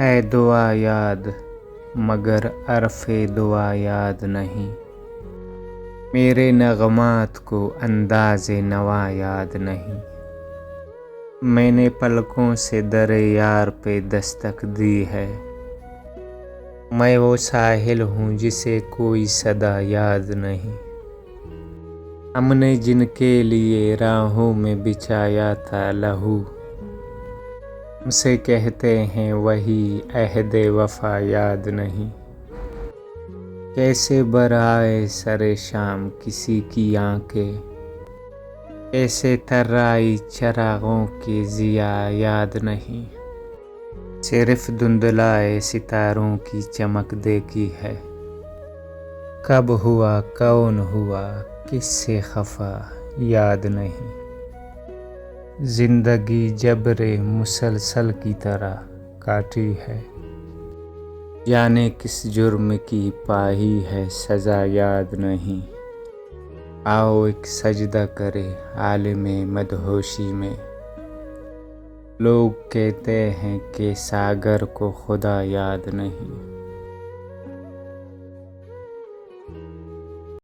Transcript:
ہے دعا یاد مگر عرف دعا یاد نہیں، میرے نغمات کو انداز نوا یاد نہیں۔ میں نے پلکوں سے در یار پہ دستک دی ہے، میں وہ ساحل ہوں جسے کوئی صدا یاد نہیں۔ ہم نے جن کے لیے راہوں میں بچھایا تھا لہو، ہم سے کہتے ہیں وہی عہد وفا یاد نہیں۔ کیسے برائے سر شام کسی کی آنکھیں، کیسے ترائی چراغوں کی ضیا یاد نہیں۔ صرف دھندلائے ستاروں کی چمک دیکھی ہے، کب ہوا کون ہوا کس سے خفا یاد نہیں۔ زندگی جبر مسلسل کی طرح کاٹی ہے، جانے کس جرم کی پائی ہے سزا یاد نہیں۔ آؤ ایک سجدہ کرے عالم مدہوشی میں، لوگ کہتے ہیں کہ ساگر کو خدا یاد نہیں۔